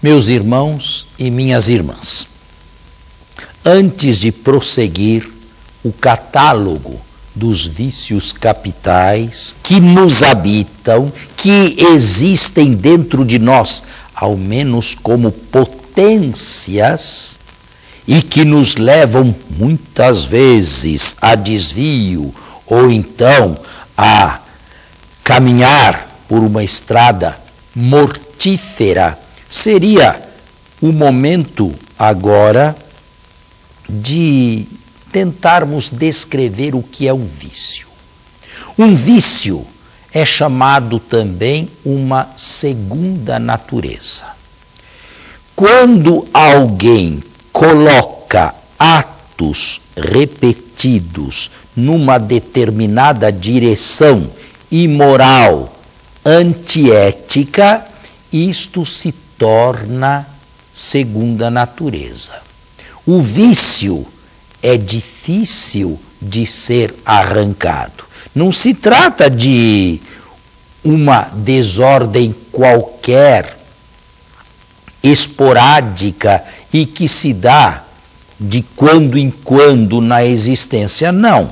Meus irmãos e minhas irmãs, antes de prosseguir o catálogo dos vícios capitais que nos habitam, que existem dentro de nós, ao menos como potências, e que nos levam muitas vezes a desvio ou então a caminhar por uma estrada mortífera, seria o momento agora de tentarmos descrever o que é um vício. Um vício é chamado também uma segunda natureza. Quando alguém coloca atos repetidos numa determinada direção imoral, antiética, isto se torna segunda natureza. O vício é difícil de ser arrancado. Não se trata de uma desordem qualquer, esporádica e que se dá de quando em quando na existência. Não.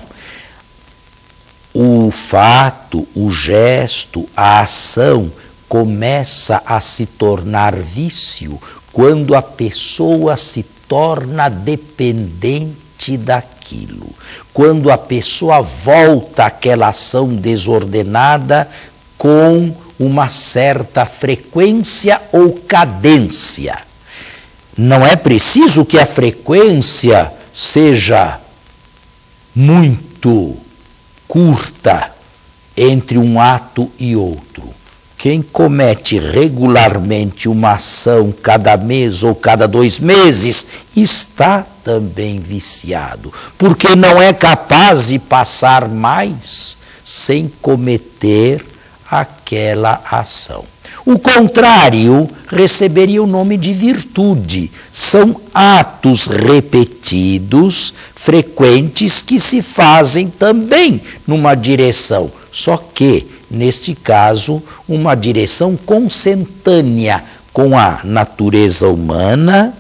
O fato, o gesto, a ação começa a se tornar vício quando a pessoa se torna dependente daquilo. Quando a pessoa volta àquela ação desordenada com uma certa frequência ou cadência. Não é preciso que a frequência seja muito curta entre um ato e outro. Quem comete regularmente uma ação cada mês ou cada 2 meses está também viciado, porque não é capaz de passar mais sem cometer aquela ação. O contrário receberia o nome de virtude. São atos repetidos, frequentes, que se fazem também numa direção, só que, neste caso, uma direção consentânea com a natureza humana,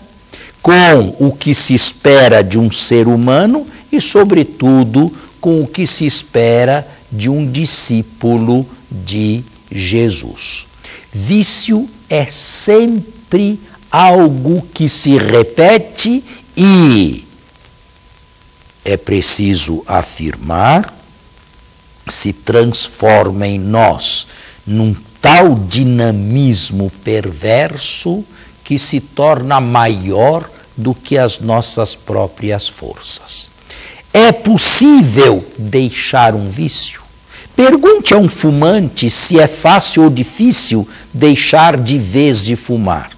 com o que se espera de um ser humano e, sobretudo, com o que se espera de um discípulo de Jesus. Vício é sempre algo que se repete e, é preciso afirmar, se transforma em nós num tal dinamismo perverso que se torna maior do que as nossas próprias forças. É possível deixar um vício? Pergunte a um fumante se é fácil ou difícil deixar de vez de fumar.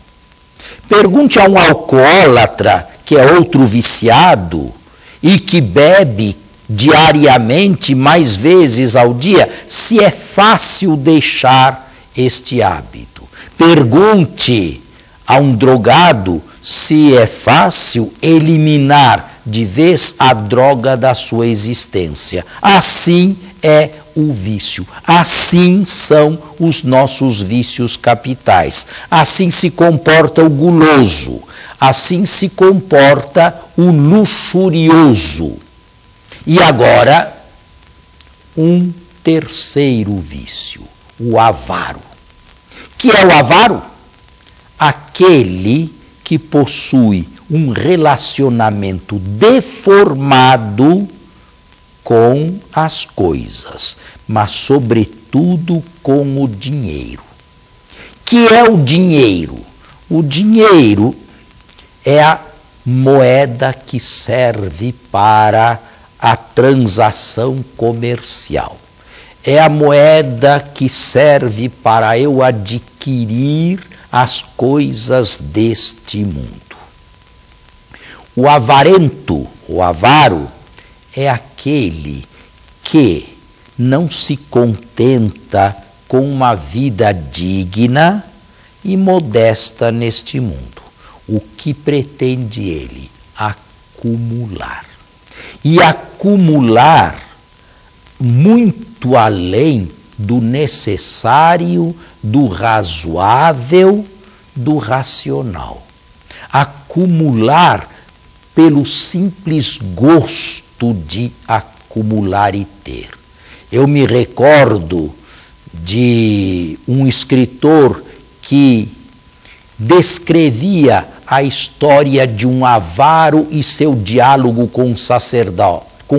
Pergunte a um alcoólatra, que é outro viciado e que bebe diariamente, mais vezes ao dia, se é fácil deixar este hábito. Pergunte a um drogado se é fácil eliminar de vez a droga da sua existência. Assim é o vício. Assim são os nossos vícios capitais. Assim se comporta o guloso. Assim se comporta o luxurioso. E agora, um terceiro vício, o avaro. Que é o avaro? Aquele que possui um relacionamento deformado com as coisas, mas sobretudo com o dinheiro. Que é o dinheiro? O dinheiro é a moeda que serve para a transação comercial. É a moeda que serve para eu adquirir as coisas deste mundo. O avarento, o avaro, é aquele que não se contenta com uma vida digna e modesta neste mundo. O que pretende ele? Acumular. E acumular muito além do necessário, do razoável, do racional. Acumular pelo simples gosto de acumular e ter. Eu me recordo de um escritor que descrevia a história de um avaro e seu diálogo com um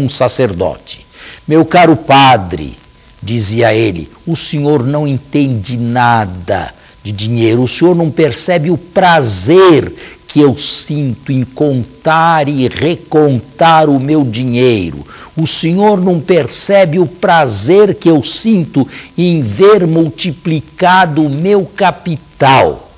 sacerdote. Meu caro padre, dizia ele, o senhor não entende nada de dinheiro, o senhor não percebe o prazer que eu sinto em contar e recontar o meu dinheiro. O senhor não percebe o prazer que eu sinto em ver multiplicado o meu capital.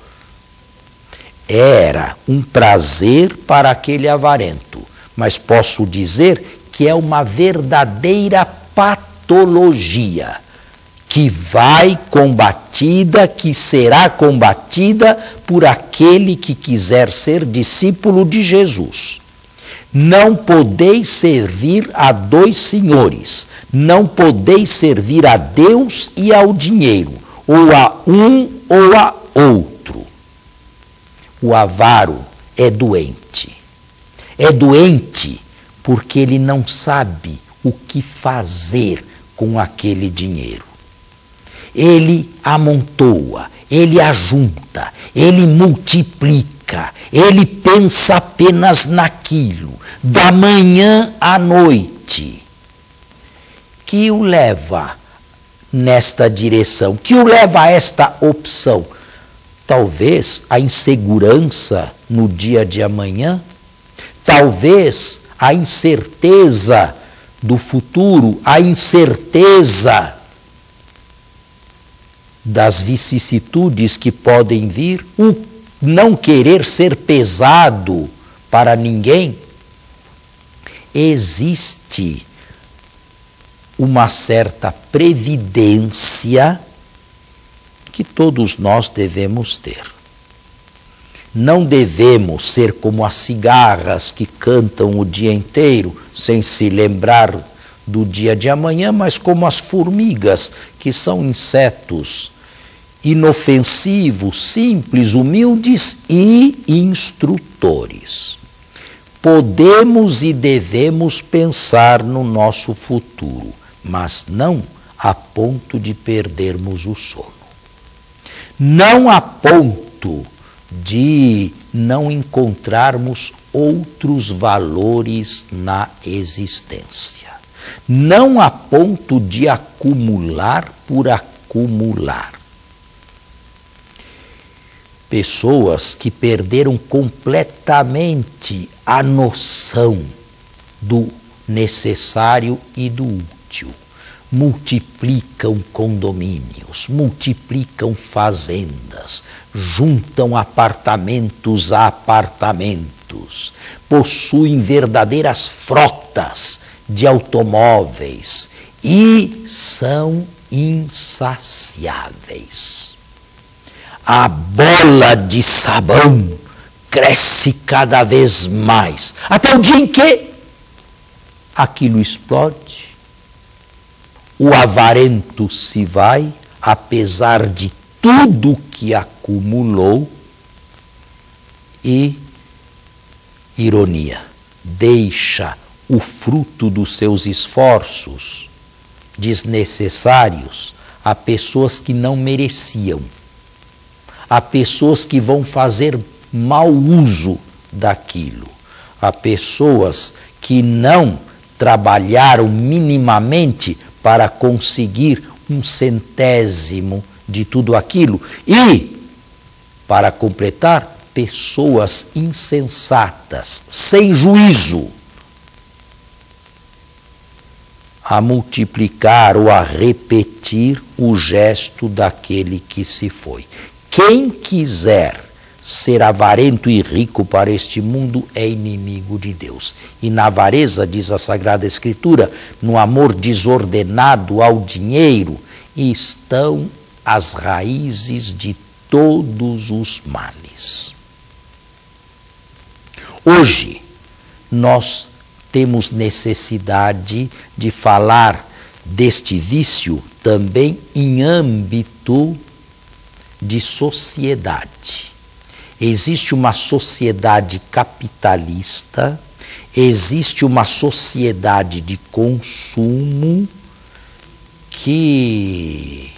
Era um prazer para aquele avarento, mas posso dizer que é uma verdadeira patologia que vai combatida, que será combatida por aquele que quiser ser discípulo de Jesus. Não podeis servir a dois senhores, não podeis servir a Deus e ao dinheiro, ou a um ou a outro. O avaro é doente. É doente porque ele não sabe o que fazer com aquele dinheiro. Ele amontoa, ele ajunta, ele multiplica, ele pensa apenas naquilo, da manhã à noite. Que o leva nesta direção? Que o leva a esta opção? Talvez a insegurança no dia de amanhã, talvez a incerteza do futuro, a incerteza das vicissitudes que podem vir, o não querer ser pesado para ninguém. Existe uma certa previdência que todos nós devemos ter. Não devemos ser como as cigarras que cantam o dia inteiro sem se lembrar do dia de amanhã, mas como as formigas, que são insetos inofensivos, simples, humildes e instrutores. Podemos e devemos pensar no nosso futuro, mas não a ponto de perdermos o sono. Não a ponto de não encontrarmos outros valores na existência. Não a ponto de acumular por acumular. Pessoas que perderam completamente a noção do necessário e do útil. Multiplicam condomínios, multiplicam fazendas, juntam apartamentos a apartamentos, possuem verdadeiras frotas de automóveis e são insaciáveis. A bola de sabão cresce cada vez mais, até o dia em que aquilo explode. O avarento se vai, apesar de tudo que acumulou, e, ironia, deixa o fruto dos seus esforços desnecessários a pessoas que não mereciam, a pessoas que vão fazer mau uso daquilo, a pessoas que não trabalharam minimamente para conseguir 1/100º de tudo aquilo. E, para completar, pessoas insensatas, sem juízo, a multiplicar ou a repetir o gesto daquele que se foi. Quem quiser ser avarento e rico para este mundo é inimigo de Deus. E na avareza, diz a Sagrada Escritura, no amor desordenado ao dinheiro, estão as raízes de todos os males. Hoje, nós temos necessidade de falar deste vício também em âmbito de sociedade. Existe uma sociedade capitalista, existe uma sociedade de consumo que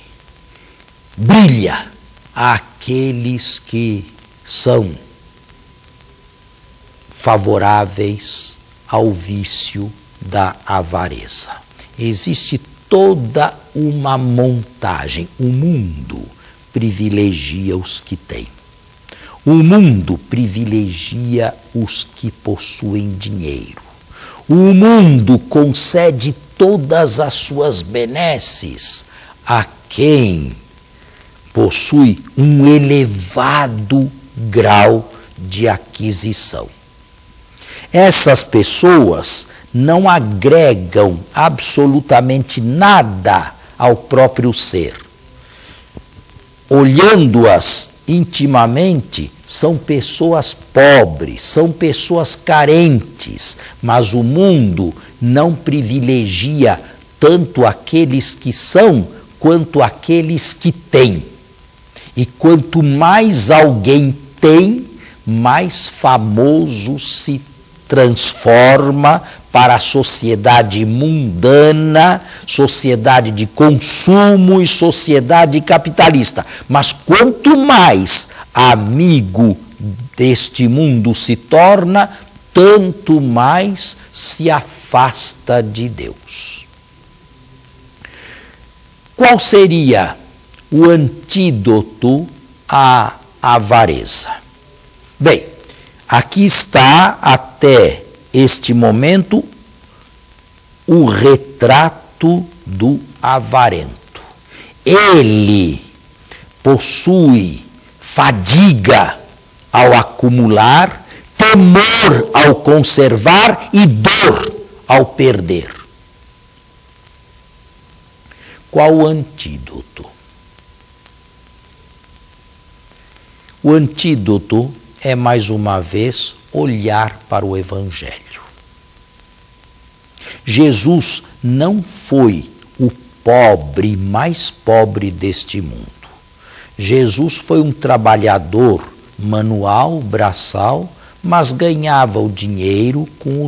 brilha àqueles que são favoráveis ao vício da avareza. Existe toda uma montagem. O mundo privilegia os que têm. O mundo privilegia os que possuem dinheiro. O mundo concede todas as suas benesses a quem possui um elevado grau de aquisição. Essas pessoas não agregam absolutamente nada ao próprio ser. Olhando-as intimamente, são pessoas pobres, são pessoas carentes, mas o mundo não privilegia tanto aqueles que são quanto aqueles que têm. E quanto mais alguém tem, mais famoso se transforma para a sociedade mundana, sociedade de consumo e sociedade capitalista. Mas quanto mais amigo deste mundo se torna, tanto mais se afasta de Deus. Qual seria o antídoto à avareza? Bem, aqui está, até este momento, o retrato do avarento. Ele possui fadiga ao acumular, temor ao conservar e dor ao perder. Qual o antídoto? O antídoto é, mais uma vez, olhar para o Evangelho. Jesus não foi o pobre mais pobre deste mundo. Jesus foi um trabalhador manual, braçal, mas ganhava o dinheiro com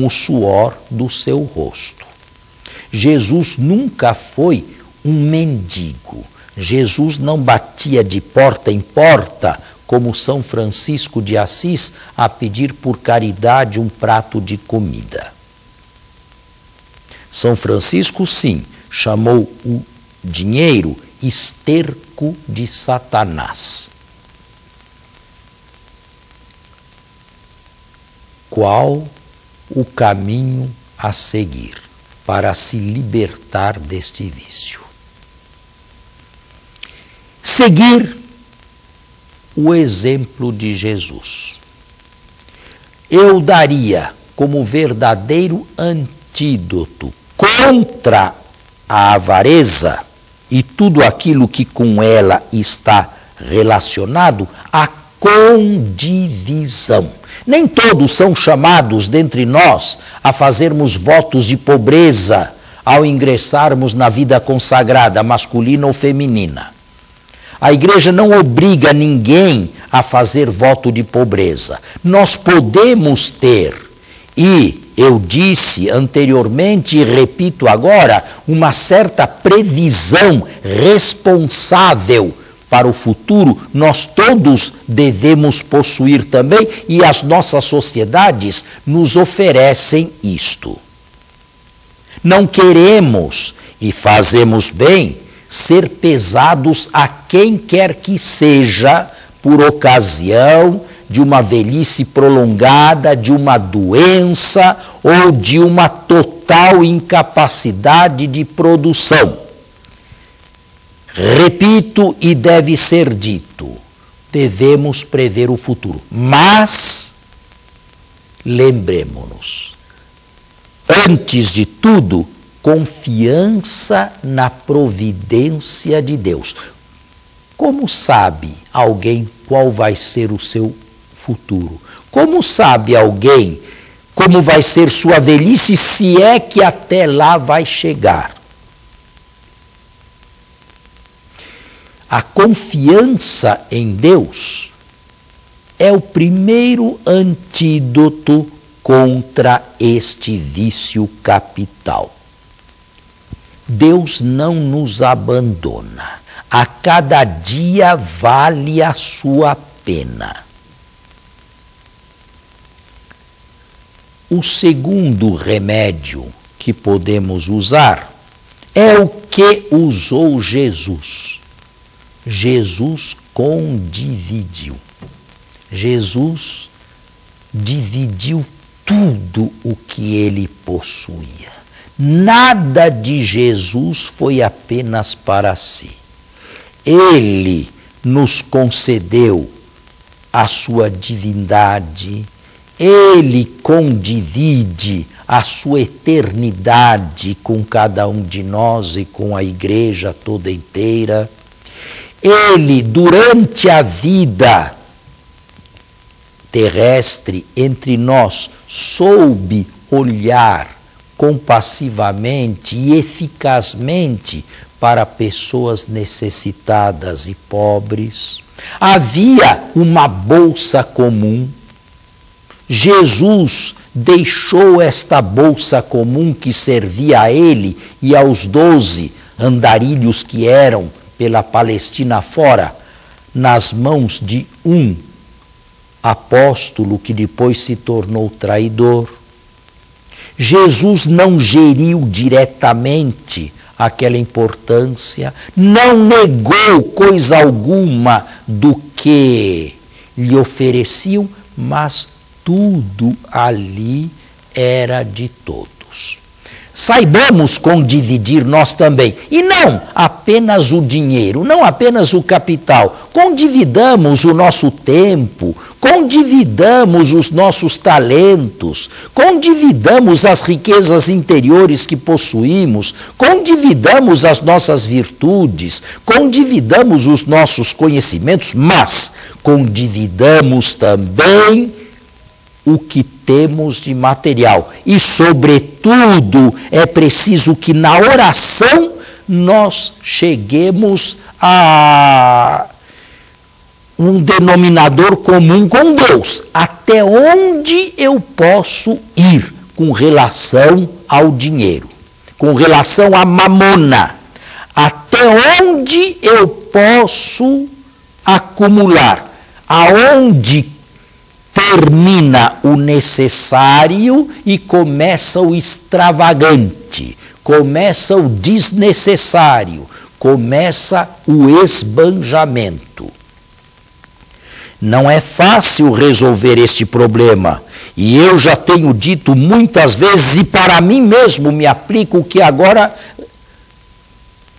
o suor do seu rosto. Jesus nunca foi um mendigo. Jesus não batia de porta em porta, como São Francisco de Assis, a pedir por caridade um prato de comida. São Francisco, sim, chamou o dinheiro esterco de Satanás. Qual o caminho a seguir para se libertar deste vício? Seguir o exemplo de Jesus. Eu daria como verdadeiro antídoto contra a avareza e tudo aquilo que com ela está relacionado, a condivisão. Nem todos são chamados dentre nós a fazermos votos de pobreza ao ingressarmos na vida consagrada, masculina ou feminina. A igreja não obriga ninguém a fazer voto de pobreza. Nós podemos ter, e eu disse anteriormente e repito agora, uma certa previsão responsável para o futuro. Nós todos devemos possuir também, e as nossas sociedades nos oferecem isto. Não queremos, e fazemos bem, ser pesados a quem quer que seja por ocasião de uma velhice prolongada, de uma doença ou de uma total incapacidade de produção. Repito, e deve ser dito, devemos prever o futuro, mas lembremos-nos, antes de tudo, confiança na providência de Deus. Como sabe alguém qual vai ser o seu futuro? Como sabe alguém como vai ser sua velhice, se é que até lá vai chegar? A confiança em Deus é o primeiro antídoto contra este vício capital. Deus não nos abandona. A cada dia vale a sua pena. O segundo remédio que podemos usar é o que usou Jesus. Jesus condividiu. Jesus dividiu tudo o que ele possuía. Nada de Jesus foi apenas para si. Ele nos concedeu a sua divindade, ele condivide a sua eternidade com cada um de nós e com a igreja toda inteira. Ele, durante a vida terrestre entre nós, soube olhar compassivamente e eficazmente para pessoas necessitadas e pobres. Havia uma bolsa comum. Jesus deixou esta bolsa comum que servia a ele e aos 12 andarilhos que eram pela Palestina fora, nas mãos de um apóstolo que depois se tornou traidor. Jesus não geriu diretamente aquela importância, não negou coisa alguma do que lhe ofereciam, mas tudo ali era de todos. Saibamos condividir nós também, e não apenas o dinheiro, não apenas o capital. Condividamos o nosso tempo, condividamos os nossos talentos, condividamos as riquezas interiores que possuímos, condividamos as nossas virtudes, condividamos os nossos conhecimentos, mas condividamos também o que temos de material. E, sobretudo, é preciso que na oração nós cheguemos a um denominador comum com Deus. Até onde eu posso ir com relação ao dinheiro, com relação à mamona? Até onde eu posso acumular? Aonde termina o necessário e começa o extravagante, começa o desnecessário, começa o esbanjamento. Não é fácil resolver este problema, e eu já tenho dito muitas vezes, e para mim mesmo me aplico o que agora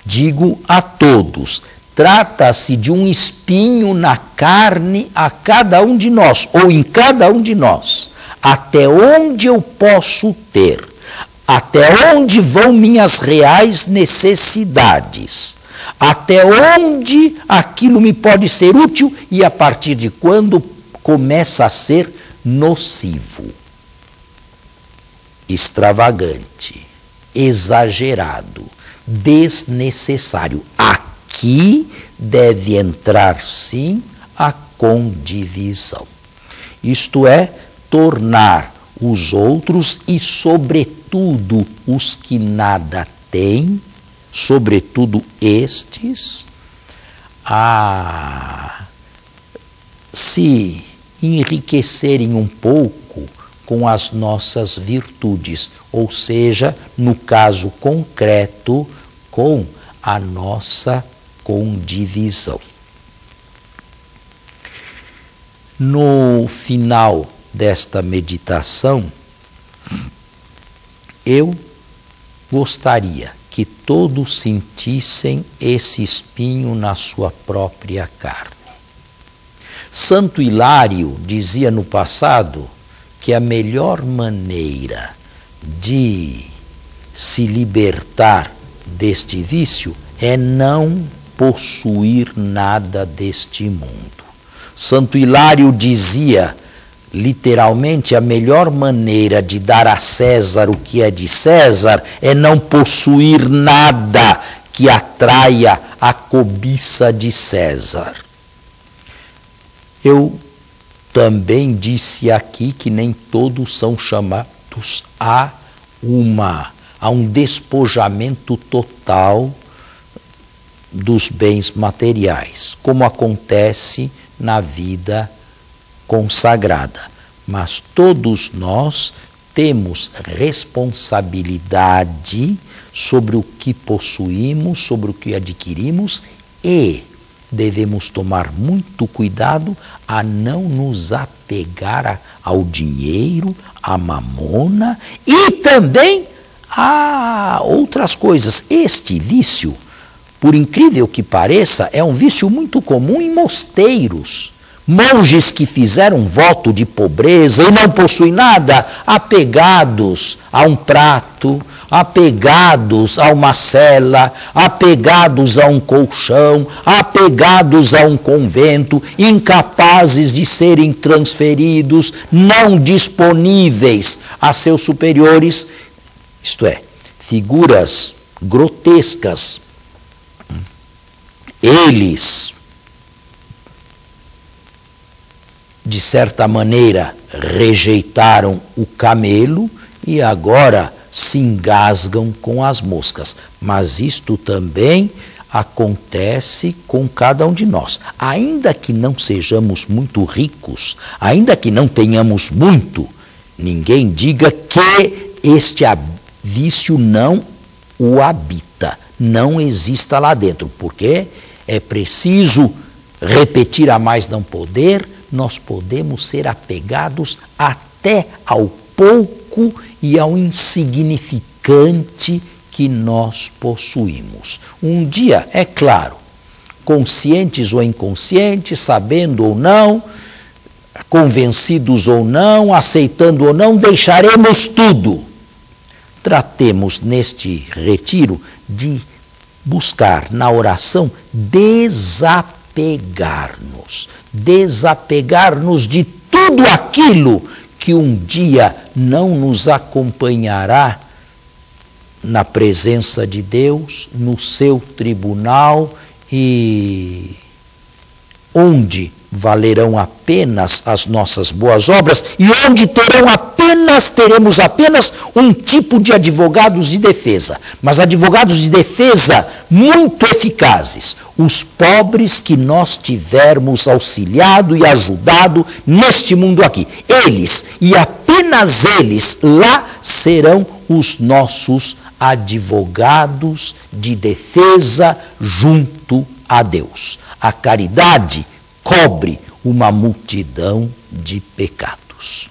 digo a todos. Trata-se de um espinho na carne a cada um de nós, ou em cada um de nós. Até onde eu posso ter? Até onde vão minhas reais necessidades? Até onde aquilo me pode ser útil e a partir de quando começa a ser nocivo, extravagante, exagerado, desnecessário. Aqui deve entrar, sim, a condivisão. Isto é, tornar os outros e, sobretudo, os que nada têm, sobretudo estes, a se enriquecerem um pouco com as nossas virtudes, ou seja, no caso concreto, com a nossa condivisão. No final desta meditação, eu gostaria que todos sentissem esse espinho na sua própria carne. Santo Hilário dizia no passado que a melhor maneira de se libertar deste vício é não possuir nada deste mundo. Santo Hilário dizia, literalmente, a melhor maneira de dar a César o que é de César é não possuir nada que atraia a cobiça de César. Eu Também disse aqui que nem todos são chamados a um despojamento total dos bens materiais, como acontece na vida consagrada. Mas todos nós temos responsabilidade sobre o que possuímos, sobre o que adquirimos, e devemos tomar muito cuidado a não nos apegar ao dinheiro, à mamona e também a outras coisas. Este vício, por incrível que pareça, é um vício muito comum em mosteiros. Monges que fizeram voto de pobreza e não possuem nada, apegados a um prato, apegados a uma cela, apegados a um colchão, apegados a um convento, incapazes de serem transferidos, não disponíveis a seus superiores, isto é, figuras grotescas. Eles, de certa maneira, rejeitaram o camelo e agora se engasgam com as moscas. Mas isto também acontece com cada um de nós. Ainda que não sejamos muito ricos, ainda que não tenhamos muito, ninguém diga que este vício não o habita, não exista lá dentro, porque é preciso repetir a mais não poder. Nós podemos ser apegados até ao pouco e ao insignificante que nós possuímos. Um dia, é claro, conscientes ou inconscientes, sabendo ou não, convencidos ou não, aceitando ou não, deixaremos tudo. Tratemos neste retiro de buscar na oração desapegar-nos de tudo aquilo que um dia não nos acompanhará na presença de Deus, no seu tribunal, e onde valerão apenas as nossas boas obras e onde teremos apenas um tipo de advogados de defesa, mas advogados de defesa muito eficazes, os pobres que nós tivermos auxiliado e ajudado neste mundo aqui. Eles, e apenas eles, lá serão os nossos advogados de defesa junto a Deus. A caridade cobre uma multidão de pecados.